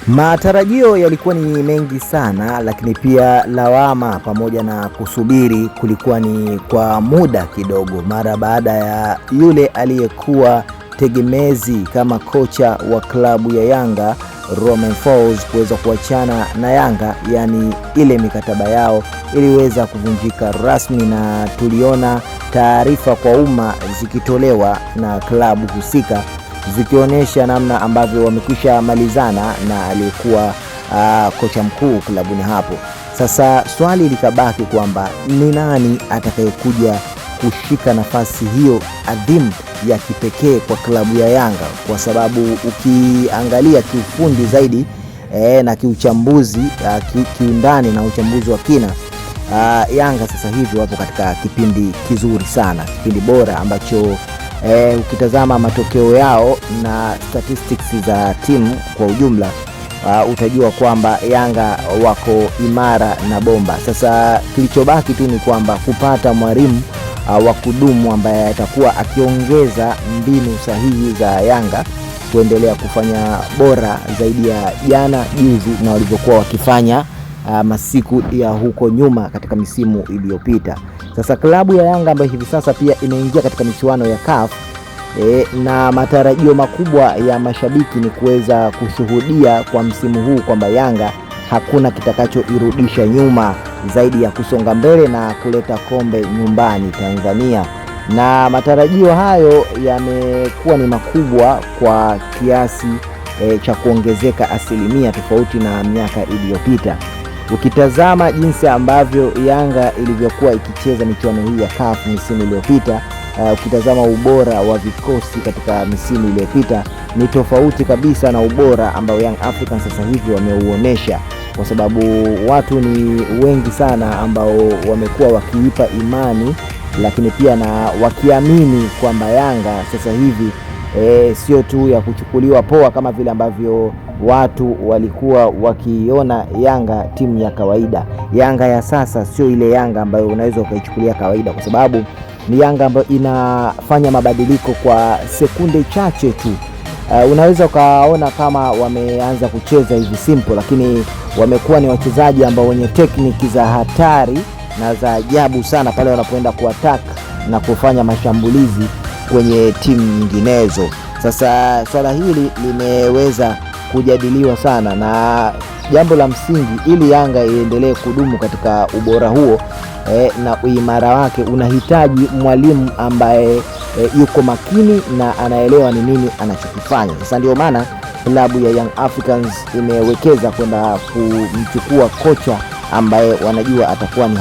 Matarajio yalikuwa ni mengi sana, lakini pia lawama pamoja na kusubiri kulikuwa ni kwa muda kidogo, mara baada ya yule aliyekuwa tegemezi kama kocha wa klabu ya Yanga Romain Folz kuweza kuachana na Yanga, yani ile mikataba yao iliweza kuvunjika rasmi, na tuliona taarifa kwa umma zikitolewa na klabu husika zikionyesha namna ambavyo wamekwisha malizana na aliyekuwa kocha mkuu klabuni hapo. Sasa swali likabaki kwamba ni nani atakayekuja kushika nafasi hiyo adhimu ya kipekee kwa klabu ya Yanga, kwa sababu ukiangalia kiufundi zaidi na kiuchambuzi kiundani na uchambuzi wa kina, Yanga sasa hivi wapo katika kipindi kizuri sana, kipindi bora ambacho ukitazama matokeo yao na statistics za timu kwa ujumla, utajua kwamba Yanga wako imara na bomba. Sasa kilichobaki tu ni kwamba kupata mwalimu wa kudumu ambaye atakuwa akiongeza mbinu sahihi za Yanga kuendelea kufanya bora zaidi ya jana, juzi na walivyokuwa wakifanya masiku ya huko nyuma katika misimu iliyopita. Sasa klabu ya Yanga ambayo hivi sasa pia imeingia katika michuano ya CAF na matarajio makubwa ya mashabiki ni kuweza kushuhudia kwa msimu huu kwamba Yanga hakuna kitakachoirudisha nyuma zaidi ya kusonga mbele na kuleta kombe nyumbani Tanzania. Na matarajio hayo yamekuwa ni makubwa kwa kiasi cha kuongezeka asilimia tofauti na miaka iliyopita. Ukitazama jinsi ambavyo Yanga ilivyokuwa ikicheza michuano hii ya CAF misimu iliyopita, ukitazama ubora wa vikosi katika misimu iliyopita, ni tofauti kabisa na ubora ambao Young Africans sasa hivi wameuonesha, kwa sababu watu ni wengi sana ambao wamekuwa wakiipa imani, lakini pia na wakiamini kwamba Yanga sasa hivi sio tu ya kuchukuliwa poa kama vile ambavyo watu walikuwa wakiona Yanga timu ya kawaida. Yanga ya sasa sio ile Yanga ambayo unaweza ukaichukulia kawaida, kwa sababu ni Yanga ambayo inafanya mabadiliko kwa sekunde chache tu. Unaweza ukaona kama wameanza kucheza hivi simple, lakini wamekuwa ni wachezaji ambao wenye tekniki za hatari na za ajabu sana pale wanapoenda kuattack na kufanya mashambulizi kwenye timu nyinginezo. Sasa swala hili limeweza kujadiliwa sana, na jambo la msingi ili Yanga iendelee kudumu katika ubora huo na uimara wake, unahitaji mwalimu ambaye yuko makini na anaelewa ni nini anachokifanya. Sasa ndio maana klabu ya Young Africans imewekeza kwenda kumchukua kocha ambaye wanajua atakuwa ni